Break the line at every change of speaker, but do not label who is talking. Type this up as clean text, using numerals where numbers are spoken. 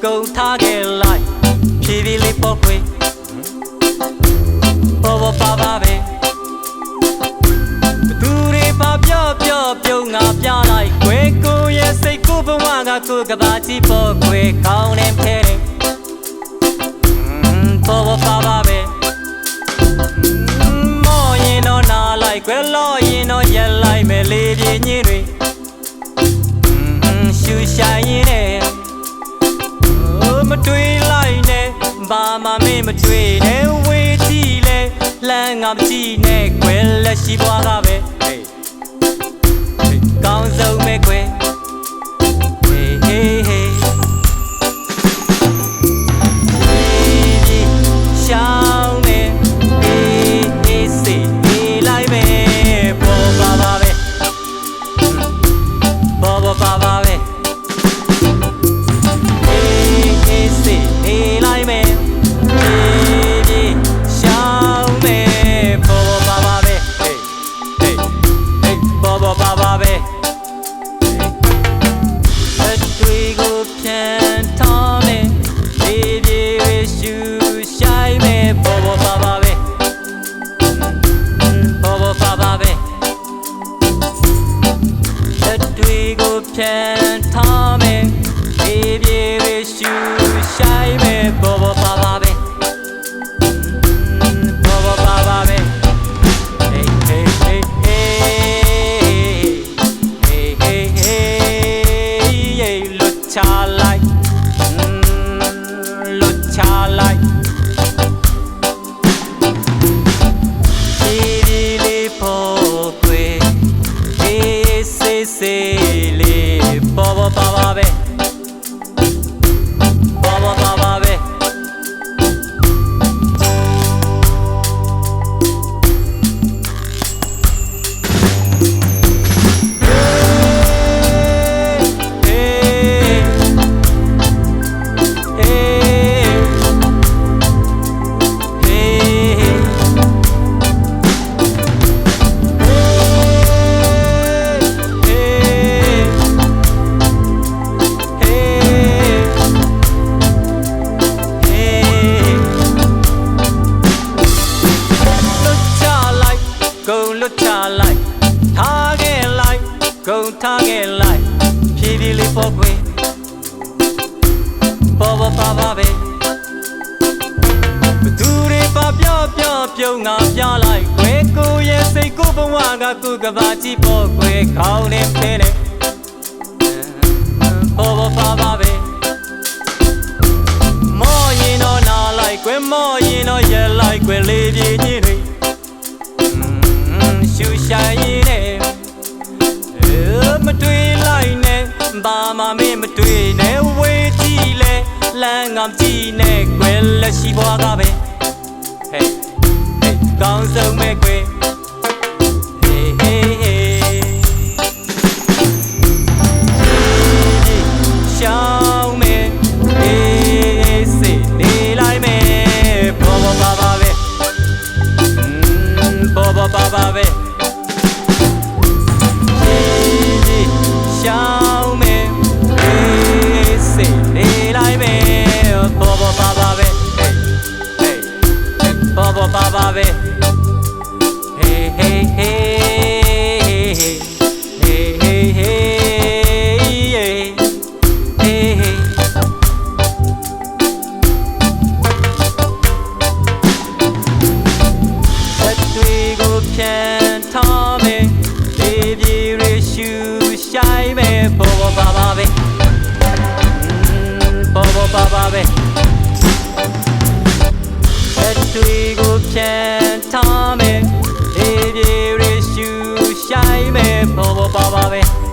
ကုန်ထားခဲ့လိုက်ဖြည်းဖြည်းလေးပေါ့ခွေပေါ်ပေါ်ပါပါပဲဘသူတွေပါပြောပြုံးငါပြလိုက်ခွေကိုရဲ့စိတ်ကိုဘဝကကိုကဘာကြီးပေါ့ခွေကောင်းနေဖဲပေါ်ပေါ်ပါပါပဲမော်ရင်တော့နာလိုက်ခွေလော်ရင်တော့ရက်လိုက်မယ်လေးပြင်းကြီးတွေရှူရှာရင်နဲ့မတွေးလိုက်နဲ့ဘာမှမတွေးနဲ့ဝေးကြည့်လဲလမ်းငါမကြည့်နဲ့ခွဲလက်ရှိဘွားကပဲကောင်းဆုံးပဲခွဲရှောင်းမယ်အေးစေးလိုက်ပဲပေါ်ပါပါပဲပေါ်ပါပါပဲပြန်ထားမယ်ပြေးပြေးပဲရှူဆိုင်မယ်ပေါ်ပေါ်ပါပါပဲပေါ်ပေါ်ပါပါပဲဟေးဟေးဟေးဟေးဟေးဟေးဟေးလွတ်ချလိုက်လွတ်ချလိုက်ပြေးပြေးလေးပေါ်ကွယ်အေးစေးစေးပေါ်ပေါ်ပါပါပဲပေါ်ပေါ်ပါပါပဲလွတ်ချလိုက်ထားခဲ့လိုက်ကုန်ထားခဲ့လိုက်ဖြည်းဖြည်းလေးပေါ်ခွေပေါ်ပေါ်ပါပါပဲဘသူတွေပါပြောပြုံးငါပြလိုက်ခွေကိုရဲ့စိတ်ကိုဘဝကကိုကဘာကြီးပေါ်ခွေခေါင်းနေဖဲနေပေါ်ပေါ်ပါပါပဲမော်ရင်တော့နာလိုက်ခွေမော်ရင်တော့ရက်လိုက်ခွေလေးပြင်းကြီးတွေရှူရှာရင်နဲ့မတွေးလိုက်နဲ့ဘာမှမတွေးနဲ့ဝေးကြည့်လဲလမ်းငါမကြည့်နဲ့ကွယ်လက်ရှိဘွားကပဲဟေးဟေးကောင်းဆုံးပဲကွယ်ဟေးဟေးဟေးရှောင်းမယ်အေးစေးနေလိုက်မယ်ပေါ်ပေါ်ပါပါပဲပေါ်ပေါ်ပါပါပဲရှောင်းမယ်အေးစေးနေလိုက်မယ်ပေါ်ပေါ်ပါပါပဲဟေးပေါ်ပေါ်ပါပါပဲဟေးဟေးဟေးဟေးဟေးဟေးပြန်ထားမယ်ပြေးပြေးရရှူဆိုင်မယ်ပေါ်ပေါ်ပါပါပဲပေါ်ပေါ်ပါပါပဲအတွေ့ကိုပြန်ထားမယ်ပြေးပြေးရရှူဆိုင်မယ်ပေါ်ပေါ်ပါပါပဲ